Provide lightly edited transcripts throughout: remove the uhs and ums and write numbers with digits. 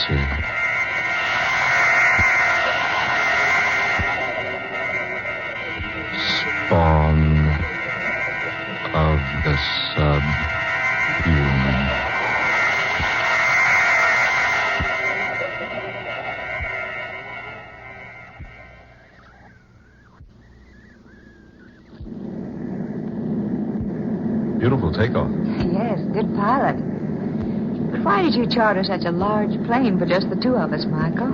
see. Spawn of the subhuman. Beautiful takeoff. Yes, good pilot. But why did you charter such a large plane for just the two of us, Michael?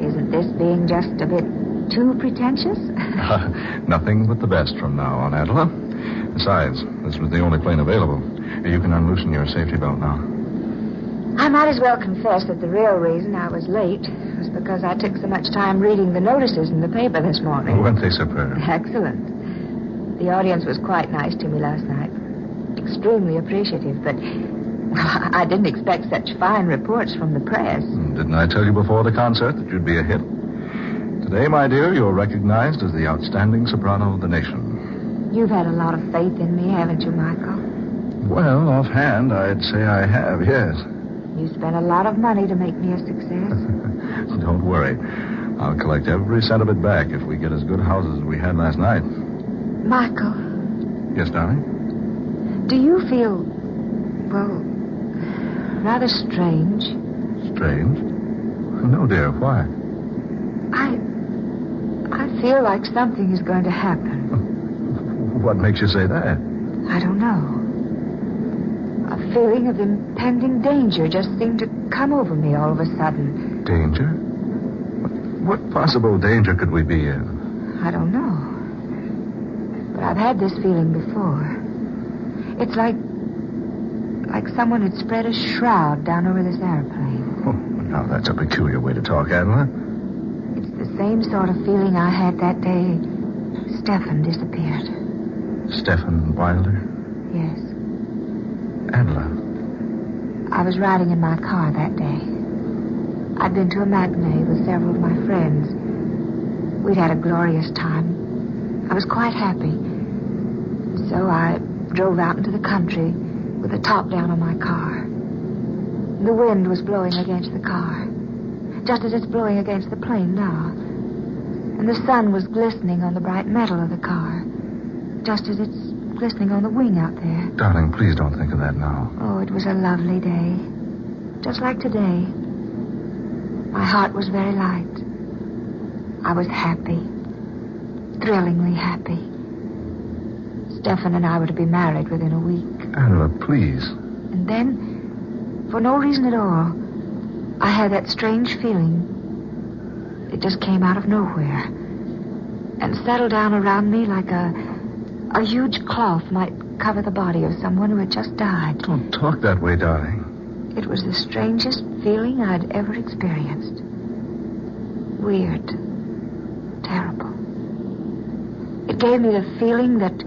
Isn't this being just a bit too pretentious? Nothing but the best from now on, Angela. Besides, this was the only plane available. You can unloosen your safety belt now. I might as well confess that the real reason I was late was because I took so much time reading the notices in the paper this morning. Weren't they superb? Excellent. The audience was quite nice to me last night. Extremely appreciative, but I didn't expect such fine reports from the press. Didn't I tell you before the concert that you'd be a hit? Today, my dear, you're recognized as the outstanding soprano of the nation. You've had a lot of faith in me, haven't you, Michael? Well, offhand, I'd say I have, yes. You spent a lot of money to make me a success. Don't worry. I'll collect every cent of it back if we get as good houses as we had last night. Michael. Yes, darling? Do you feel, well, rather strange? Strange? No, dear. Why? I feel like something is going to happen. What makes you say that? I don't know. A feeling of impending danger just seemed to come over me all of a sudden. Danger? What possible danger could we be in? I don't know. But I've had this feeling before. It's like someone had spread a shroud down over this airplane. Oh, now that's a peculiar way to talk, Angela. It's the same sort of feeling I had that day Stefan disappeared. Stefan Wilder? Yes. Angela. I was riding in my car that day. I'd been to a matinee with several of my friends. We'd had a glorious time. I was quite happy. So I drove out into the country with the top down on my car. The wind was blowing against the car, just as it's blowing against the plane now. And the sun was glistening on the bright metal of the car, just as it's glistening on the wing out there. Darling, please don't think of that now. Oh, it was a lovely day. Just like today. My heart was very light. I was happy. Thrillingly happy. Stefan and I were to be married within a week. Angela, please. And then, for no reason at all, I had that strange feeling. It just came out of nowhere and settled down around me like a huge cloth might cover the body of someone who had just died. Don't talk that way, darling. It was the strangest feeling I'd ever experienced. Weird. Terrible. It gave me the feeling that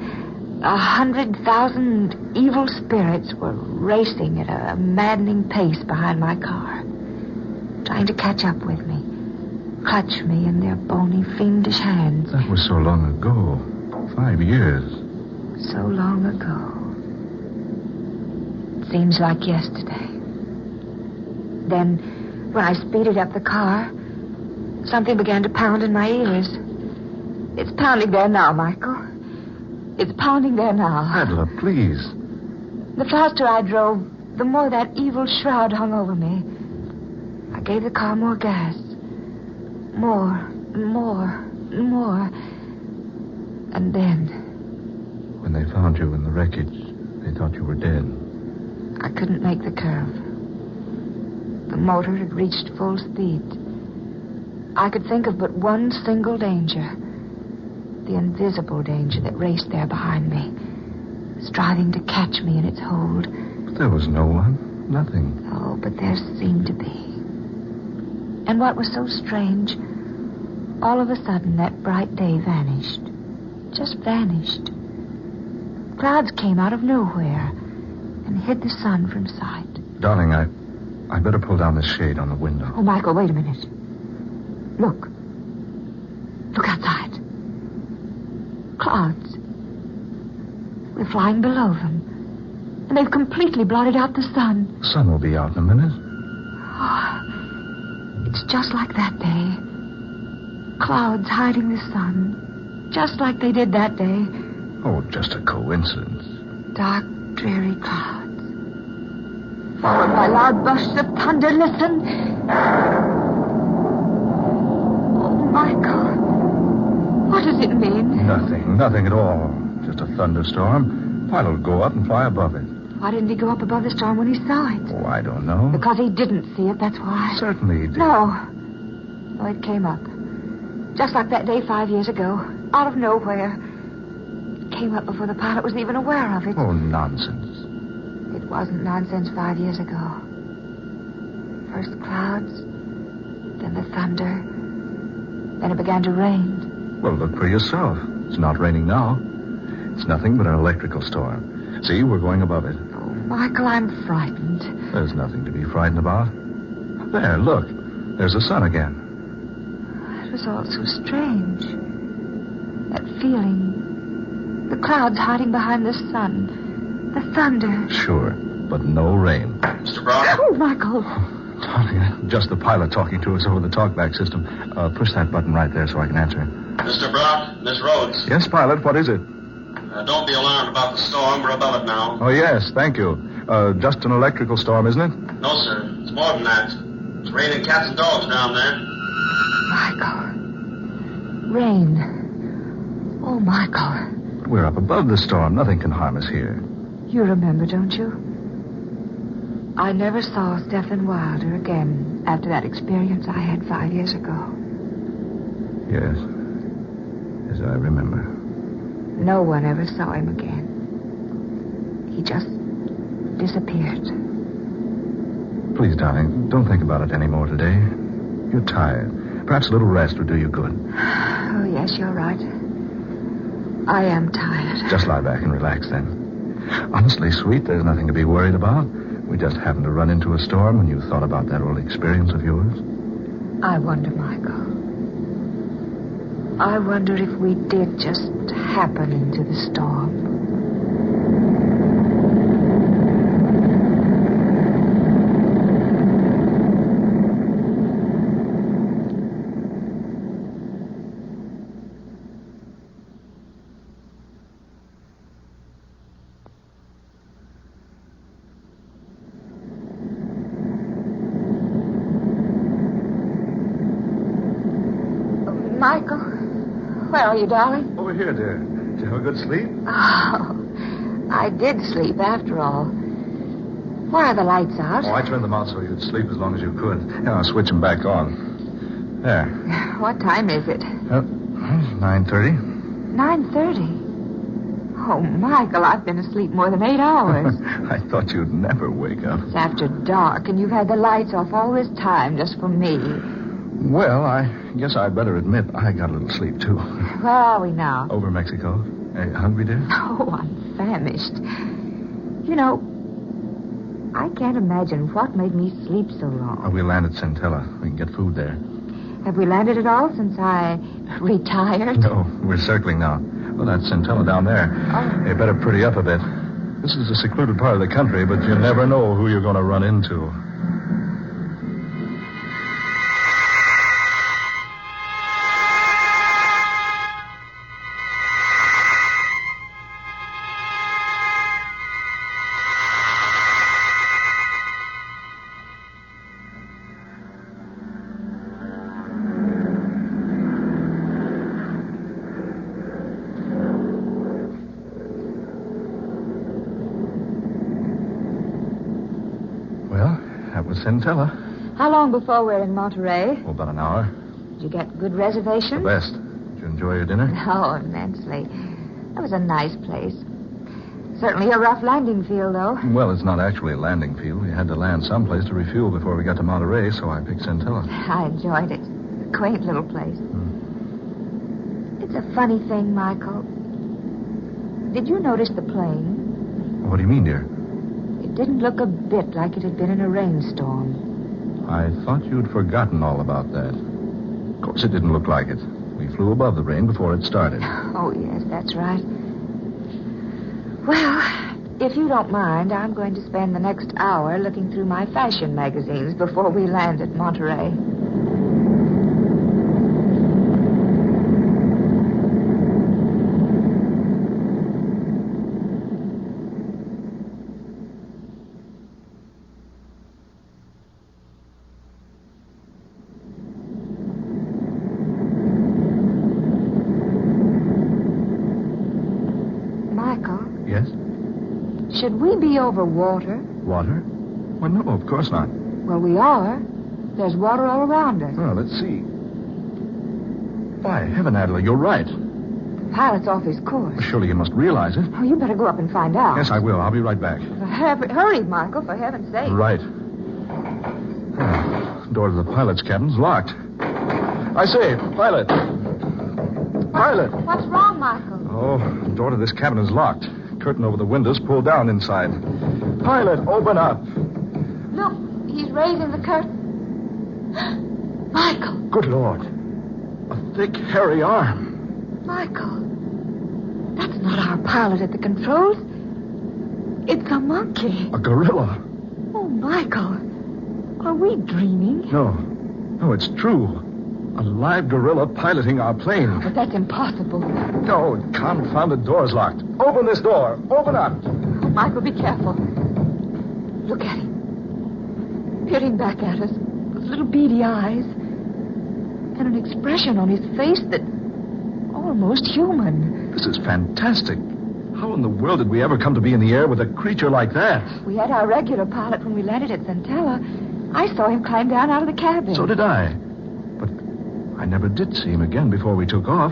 100,000 evil spirits were racing at a maddening pace behind my car, trying to catch up with me, clutch me in their bony, fiendish hands. That was so long ago. 5 years. So long ago. It seems like yesterday. Then, when I speeded up the car, something began to pound in my ears. It's pounding there now, Michael. It's pounding there now. Angela, please. The faster I drove, the more that evil shroud hung over me. I gave the car more gas. More, and more, and more. And then... When they found you in the wreckage, they thought you were dead. I couldn't make the curve. The motor had reached full speed. I could think of but one single danger. The invisible danger that raced there behind me, striving to catch me in its hold. But there was no one. Nothing. Oh, but there seemed to be. And what was so strange, all of a sudden that bright day vanished. Just vanished. Clouds came out of nowhere and hid the sun from sight. Darling, I better pull down the shade on the window. Oh, Michael, wait a minute. Look. Look outside. Clouds. We're flying below them. And they've completely blotted out the sun. The sun will be out in a minute. Oh, It's just like that day. Clouds hiding the sun, just like they did that day. Oh, just a coincidence. Dark, dreary clouds, followed by loud bursts of thunder. Listen. Oh, Michael. What does it mean? Nothing at all. Just a thunderstorm. Pilot will go up and fly above it. Why didn't he go up above the storm when he saw it? Oh, I don't know. Because he didn't see it, that's why. Certainly he did. No, it came up. Just like that day 5 years ago. Out of nowhere. It came up before the pilot was even aware of it. Oh, nonsense. It wasn't nonsense 5 years ago. First clouds, then the thunder, then it began to rain. Well, look for yourself. It's not raining now. It's nothing but an electrical storm. See, we're going above it. Oh, Michael, I'm frightened. There's nothing to be frightened about. There, look. There's the sun again. It was all so strange. That feeling. The clouds hiding behind the sun. The thunder. Sure, but no rain. Mr. Brock? Oh, Michael. Darling, just the pilot talking to us over the talkback system. Push that button right there so I can answer him. Mr. Brock, Miss Rhodes. Yes, pilot, what is it? Don't be alarmed about the storm. We're above it now. Oh, yes, thank you. Just an electrical storm, isn't it? No, sir. It's more than that. It's raining cats and dogs down there. Michael. Rain. Oh, Michael. We're up above the storm. Nothing can harm us here. You remember, don't you? I never saw Stephen Wilder again after that experience I had 5 years ago. Yes. Yes, I remember. No one ever saw him again. He just disappeared. Please, darling, don't think about it anymore today. You're tired. Perhaps a little rest would do you good. Oh, yes, you're right. I am tired. Just lie back and relax then. Honestly, sweet, there's nothing to be worried about. We just happened to run into a storm when you thought about that old experience of yours. I wonder, Michael. I wonder if we did just happen into the storm. Michael, where are you, darling? Over here, dear. Did you have a good sleep? Oh, I did sleep after all. Why are the lights out? Oh, I turned them out so you'd sleep as long as you could. Now I'll switch them back on. There. What time is it? 9:30. 9:30? Oh, Michael, I've been asleep more than 8 hours. I thought you'd never wake up. It's after dark, and you've had the lights off all this time just for me. Well, I guess I'd better admit I got a little sleep, too. Where are we now? Over Mexico. Hey, hungry, dear? Oh, I'm famished. You know, I can't imagine what made me sleep so long. Oh, we land at Centella. We can get food there. Have we landed at all since I retired? No, we're circling now. Well, that's Centella down there. Oh. You better pretty up a bit. This is a secluded part of the country, but you never know who you're going to run into. That was Centella. How long before we're in Monterey? Oh, about an hour. Did you get good reservations? The best. Did you enjoy your dinner? Oh, immensely. That was a nice place. Certainly a rough landing field, though. Well, it's not actually a landing field. We had to land someplace to refuel before we got to Monterey, so I picked Centella. I enjoyed it. Quaint little place. It's a funny thing, Michael. Did you notice the plane? What do you mean, dear? It didn't look a bit like it had been in a rainstorm. I thought you'd forgotten all about that. Of course, it didn't look like it. We flew above the rain before it started. Oh, yes, that's right. Well, if you don't mind, I'm going to spend the next hour looking through my fashion magazines before we land at Monterey. should we be over water? Water? Well, no, of course not. Well, we are. There's water all around us. Well, let's see. By heaven, Adela, you're right. The pilot's off his course. Well, surely you must realize it. Oh, you better go up and find out. Yes, I will. I'll be right back. Hurry, Michael, for heaven's sake. Right. Door to the pilot's cabin's locked. I say, pilot. Pilot. What's wrong, Michael? Oh, the door to this cabin is locked. Curtain over the windows pulled down inside. Pilot, open up. Look, he's raising the curtain. Michael. Good Lord. A thick, hairy arm. Michael. That's not our pilot at the controls. It's a monkey. A gorilla. Oh, Michael. Are we dreaming? No, it's true. A live gorilla piloting our plane. But that's impossible. No, confounded door's locked. Open this door. Open up. Oh, Michael, be careful. Look at him. Peering back at us. With little beady eyes. And an expression on his face that... almost human. This is fantastic. How in the world did we ever come to be in the air with a creature like that? We had our regular pilot when we landed at Centella. I saw him climb down out of the cabin. So did I. But I never did see him again before we took off.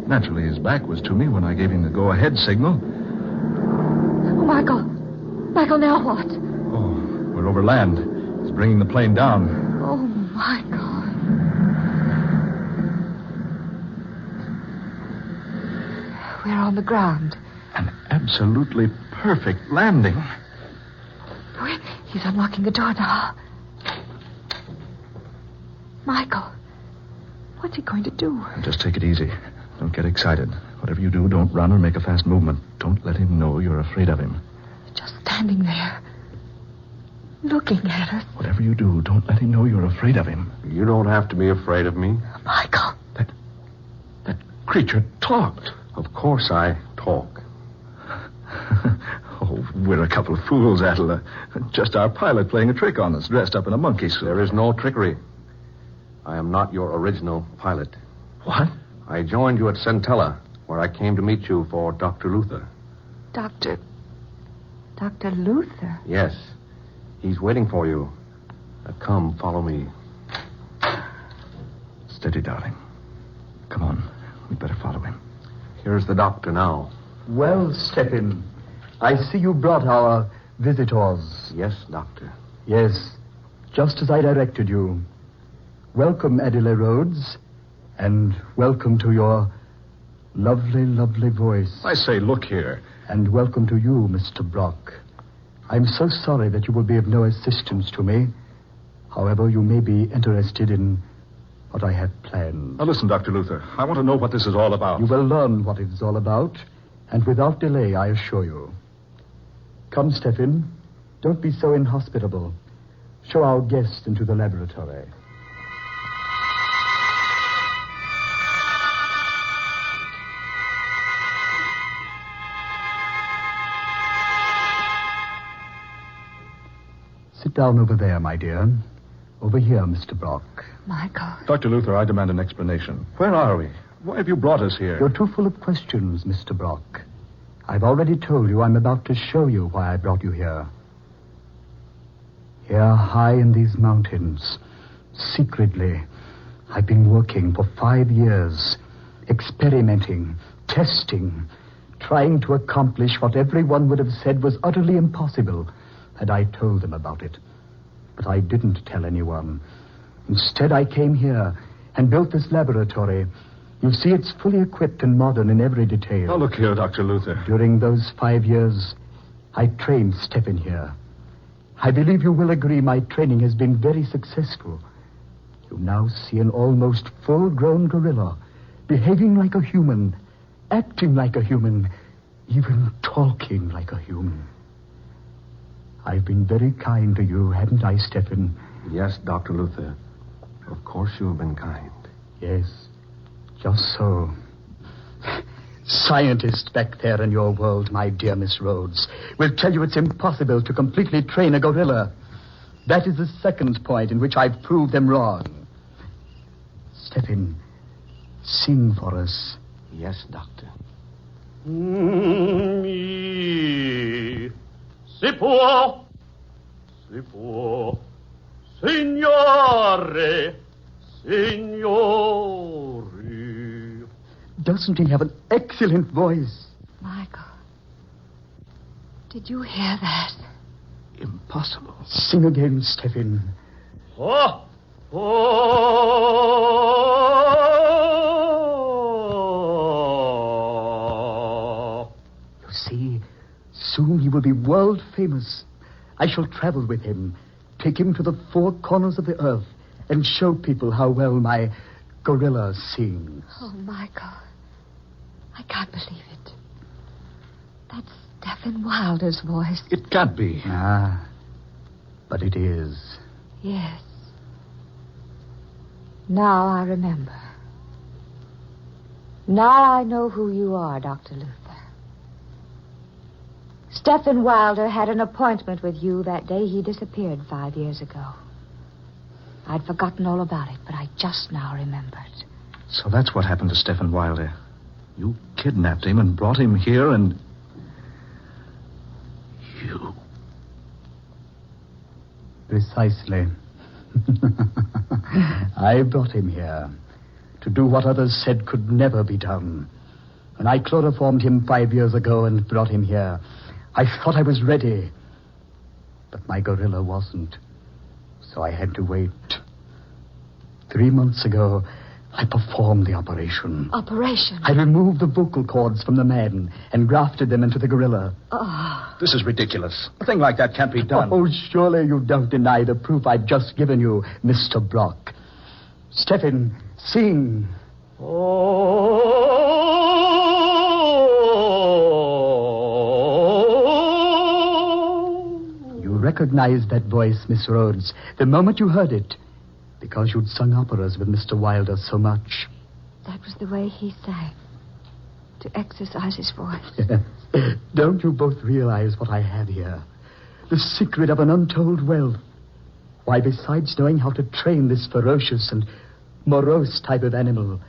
Naturally, his back was to me when I gave him the go-ahead signal. Oh, Michael. Michael, now what? Oh, we're over land. He's bringing the plane down. Oh, Michael. We're on the ground. An absolutely perfect landing. Oh, he's unlocking the door now. Michael, what's he going to do? Just take it easy. Don't get excited. Whatever you do, don't run or make a fast movement. Don't let him know you're afraid of him. Just standing there, looking at us. Whatever you do, don't let him know you're afraid of him. You don't have to be afraid of me. Michael. That creature talked. Of course I talk. Oh, we're a couple of fools, Adela. Just our pilot playing a trick on us, dressed up in a monkey suit. There is no trickery. I am not your original pilot. What? I joined you at Centella, where I came to meet you for Dr. Luther. Dr. Luther? Yes. He's waiting for you. Come, follow me. Steady, darling. Come on. We'd better follow him. Here's the doctor now. Well, Stephen, I see you brought our visitors. Yes, doctor. Yes, just as I directed you. Welcome, Adela Rhodes, and welcome to your lovely, lovely voice. I say, look here. And welcome to you, Mr. Brock. I'm so sorry that you will be of no assistance to me. However, you may be interested in what I have planned. Now, listen, Dr. Luther. I want to know what this is all about. You will learn what it is all about, and without delay, I assure you. Come, Stephen. Don't be so inhospitable. Show our guest into the laboratory. Sit down over there, my dear. Over here, Mr. Brock. Michael. Dr. Luther, I demand an explanation. Where are we? Why have you brought us here? You're too full of questions, Mr. Brock. I've already told you I'm about to show you why I brought you here. Here, high in these mountains, secretly, I've been working for 5 years, experimenting, testing, trying to accomplish what everyone would have said was utterly impossible had I told them about it. But I didn't tell anyone. Instead, I came here and built this laboratory. You see, it's fully equipped and modern in every detail. Now, look here, Dr. Luther. During those 5 years, I trained Stephen here. I believe you will agree my training has been very successful. You now see an almost full-grown gorilla, behaving like a human, acting like a human, even talking like a human. I've been very kind to you, haven't I, Stephen? Yes, Dr. Luther. Of course you have been kind. Yes, just so. Scientists back there in your world, my dear Miss Rhodes, will tell you it's impossible to completely train a gorilla. That is the second point in which I've proved them wrong. Stephen, sing for us. Yes, Doctor. Si può. Si può. Signore. Signori. Doesn't he have an excellent voice? Michael, did you hear that? Impossible. Sing again, Stephen. Oh. Oh. You see, soon he will be world famous. I shall travel with him, take him to the four corners of the earth, and show people how well my gorilla sings. Oh, Michael, I can't believe it. That's Stephen Wilder's voice. It can't be. Ah, but it is. Yes. Now I remember. Now I know who you are, Dr. Luther. Stephen Wilder had an appointment with you that day he disappeared 5 years ago. I'd forgotten all about it, but I just now remembered. So that's what happened to Stephen Wilder. You kidnapped him and brought him here and... You... Precisely. I brought him here to do what others said could never be done. And I chloroformed him 5 years ago and brought him here. I thought I was ready, but my gorilla wasn't. So I had to wait. 3 months ago, I performed the operation. Operation? I removed the vocal cords from the man and grafted them into the gorilla. Oh. This is ridiculous. A thing like that can't be done. Oh, surely you don't deny the proof I've just given you, Mr. Brock. Stephen, sing. You recognized that voice, Miss Rhodes, the moment you heard it, because you'd sung operas with Mr. Wilder so much. That was the way he sang, to exercise his voice. Don't you both realize what I have here? The secret of an untold wealth. Why, besides knowing how to train this ferocious and morose type of animal,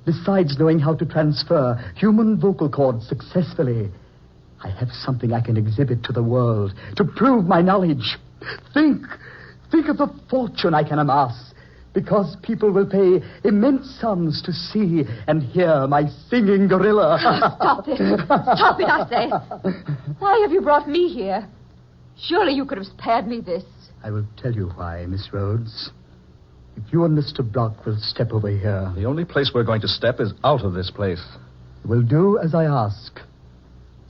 besides knowing how to transfer human vocal cords successfully, I have something I can exhibit to the world to prove my knowledge. Think of the fortune I can amass, because people will pay immense sums to see and hear my singing gorilla. Stop it. Stop it, I say. Why have you brought me here? Surely you could have spared me this. I will tell you why, Miss Rhodes. If you and Mr. Brock will step over here... The only place we're going to step is out of this place. Will do as I ask.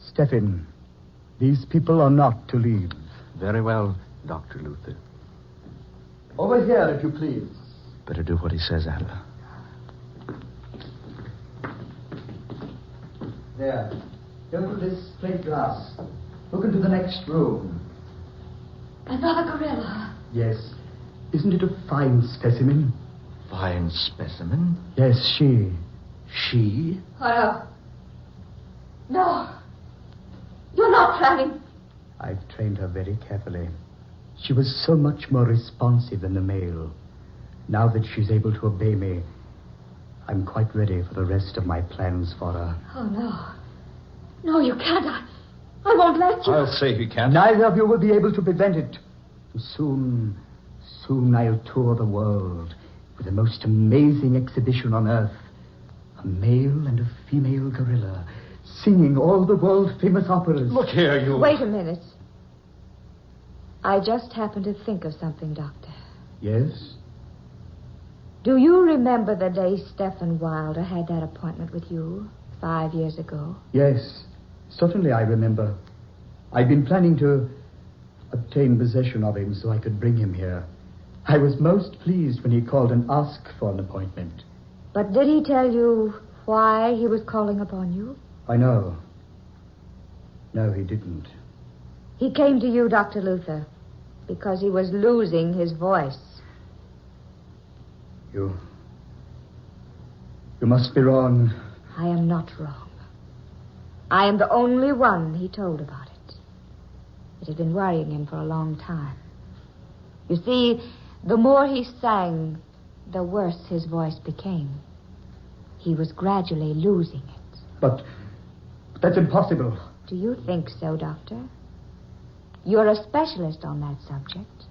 Stephen, these people are not to leave. Very well, Dr. Luther. Over here, if you please. Better do what he says, Adler. There. Go to this plate glass. Look into the next room. Another gorilla. Yes. Isn't it a fine specimen? Fine specimen? Yes, she. She? Oh, no. No. You're not planning. I've trained her very carefully. She was so much more responsive than the male. Now that she's able to obey me, I'm quite ready for the rest of my plans for her. Oh, no. No, you can't. I won't let you. I'll say he can't. Neither of you will be able to prevent it. Soon I'll tour the world with the most amazing exhibition on earth. A male and a female gorilla singing all the world-famous operas. Look here, you... Wait a minute. I just happened to think of something, Doctor. Yes? Do you remember the day Stephen Wilder had that appointment with you 5 years ago? Yes, certainly I remember. I'd been planning to obtain possession of him so I could bring him here. I was most pleased when he called and asked for an appointment. But did he tell you why he was calling upon you? I know. No, he didn't. He came to you, Dr. Luther, because he was losing his voice. You must be wrong. I am not wrong. I am the only one he told about it. It had been worrying him for a long time. You see, the more he sang, the worse his voice became. He was gradually losing it. But that's impossible. Do you think so, Doctor? You're a specialist on that subject.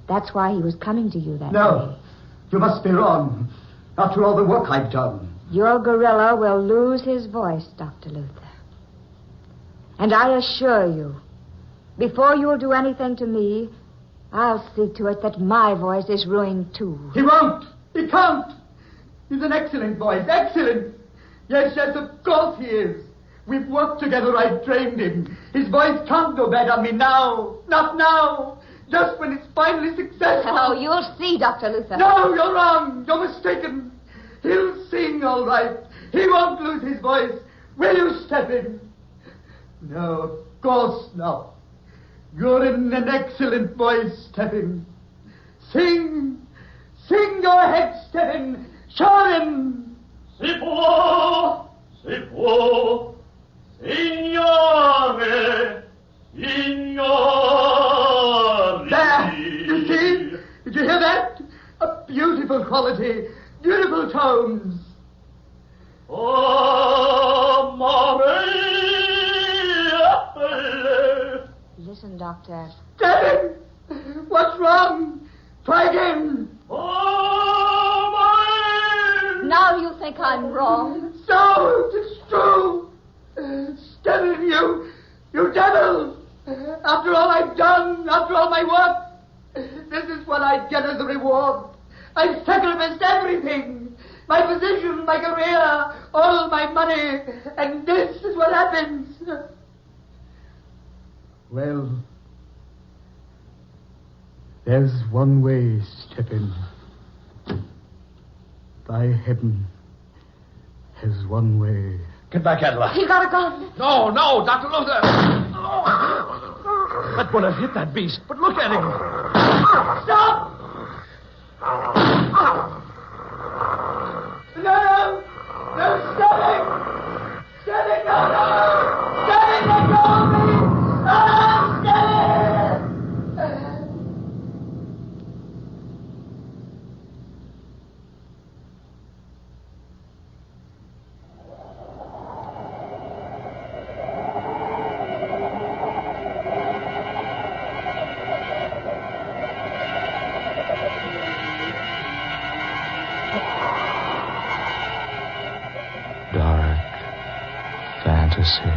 That's why he was coming to you that day. No, you must be wrong. After all the work I've done. Your gorilla will lose his voice, Dr. Luther. And I assure you, before you'll do anything to me, I'll see to it that my voice is ruined too. He won't. He can't. He's an excellent voice. Excellent. Yes, of course he is. We've worked together. I've trained him. His voice can't go bad on me now. Not now. Just when it's finally successful. Oh, you'll see, Dr. Luther. No, you're wrong. You're mistaken. He'll sing all right. He won't lose his voice. Will you step in? No, of course not. You're in an excellent voice, Stephen. Sing. Sing your head, Stephen. Show him. Si può, signore, signore. There, you see? Did you hear that? A beautiful quality, beautiful tones. Oh, Maria. Listen, Doctor. Stephen, what's wrong? Try again. Oh, Maria. Now you think I'm wrong. So, it's true. Stephen, you devil. After all I've done, after all my work, this is what I get as a reward. I've sacrificed everything. My position, my career, all my money, and this is what happens. Well, there's one way, Stephen. By heaven, there's one way. Get back, Adela. You got a gun. No, Dr. Luther. That would have hit that beast, but look at him. Stop! No, Stephen! Stephen, no! Stephen, let go of me! Stephen! Dark fantasy.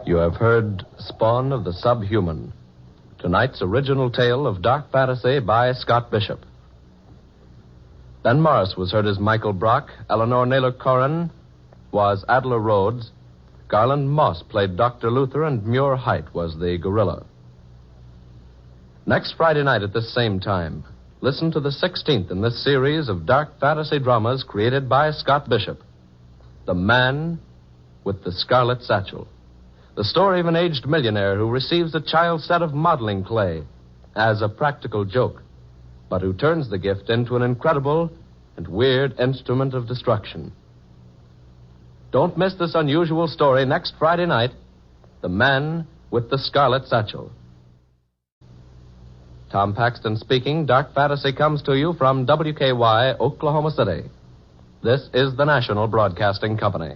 You have heard Spawn of the Subhuman, tonight's original tale of dark fantasy by Scott Bishop. Ben Morris was heard as Michael Brock, Eleanor Naylor Corrin was Adela Rhodes, Garland Moss played Dr. Luther, and Muir Height was the gorilla. Next Friday night at this same time, listen to the 16th in this series of dark fantasy dramas created by Scott Bishop, The Man with the Scarlet Satchel. The story of an aged millionaire who receives a child's set of modeling clay as a practical joke, but who turns the gift into an incredible and weird instrument of destruction. Don't miss this unusual story next Friday night, The Man with the Scarlet Satchel. Tom Paxton speaking. Dark Fantasy comes to you from WKY, Oklahoma City. This is the National Broadcasting Company.